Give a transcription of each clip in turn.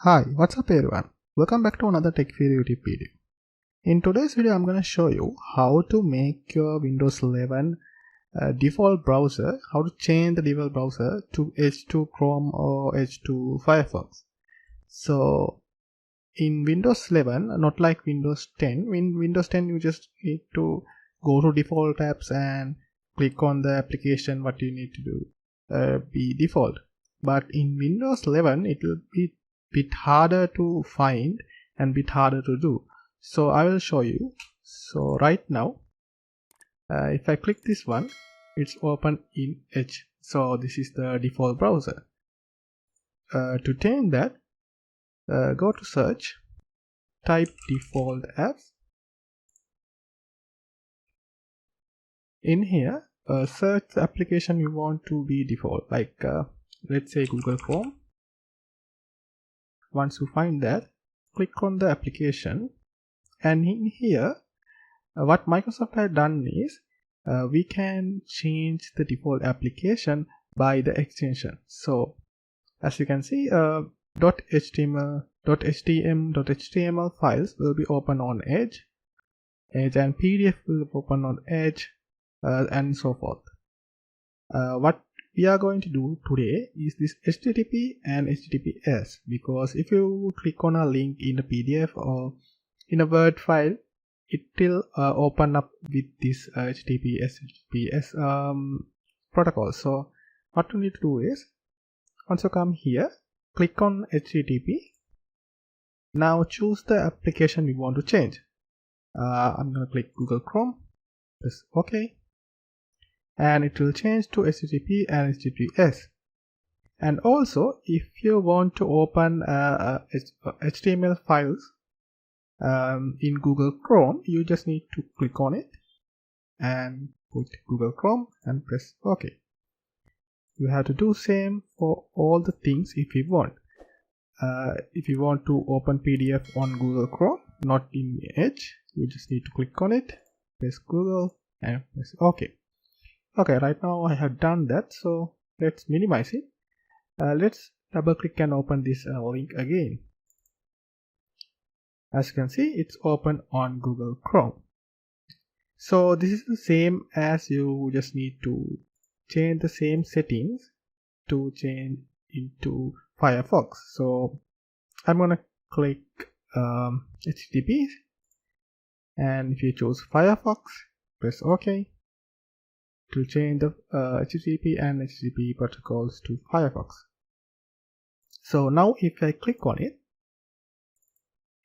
Hi, what's up everyone? Welcome back to another Tech Video YouTube video. In today's video, I'm going to show you how to make your Windows 11 default browser, how to change the default browser to Edge to Chrome or Edge to Firefox. So in Windows 11, not like Windows 10, in Windows 10 you just need to go to default apps and click on the application what you need to do be default. But in Windows 11 it will be bit harder to find and bit harder to do. So I will show you. So right now if I click this one, it's open in Edge. So this is the default browser. To change that, go to search, type default apps. In here search the application you want to be default, like let's say Google Chrome. Once you find that, click on the application, and in here what Microsoft has done is we can change the default application by the extension. So as you can see, .html, .html files will be open on Edge, and PDF will open on Edge, and so forth. What we are going to do today is this HTTP and HTTPS, because if you click on a link in a PDF or in a Word file, it will open up with this HTTP HTTPS protocol. So what you need to do is, once you come here, click on HTTP. Now choose the application you want to change. I'm going to click Google Chrome, press OK, and it will change to HTTP and HTTPS. And also, if you want to open HTML files in Google Chrome, you just need to click on it and put Google Chrome and press OK. You have to do same for all the things if you want. If you want to open PDF on Google Chrome, not in Edge, you just need to click on it, press Google and press OK. Okay, right now I have done that, so let's minimize it. Let's double click and open this link again. As you can see, it's open on Google Chrome. So this is the same as you just need to change the same settings to change into Firefox. So I'm gonna click HTTP, and if you choose Firefox, press OK to change the HTTP and HTTP protocols to Firefox. So now if I click on it,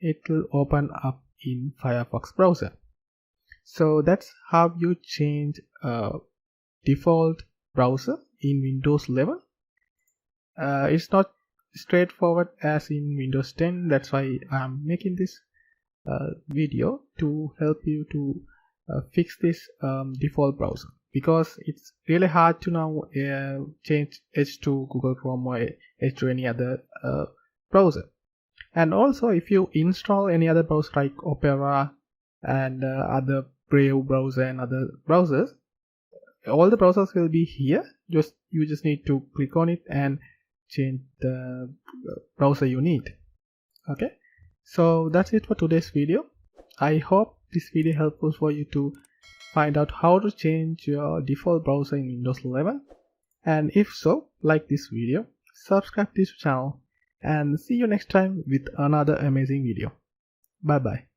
it will open up in Firefox browser. So that's how you change default browser in Windows 11. It's not straightforward as in Windows 10. That's why I'm making this video to help you to fix this default browser, because it's really hard to now change Edge to Google Chrome or Edge to any other browser. And also, if you install any other browser like Opera and other Brave browser and other browsers, all the browsers will be here. You just need to click on it and change the browser you need. Okay, so that's it for today's video. I hope this video helpful for you to find out how to change your default browser in Windows 11. And if so, like this video, subscribe to this channel, and see you next time with another amazing video. Bye bye.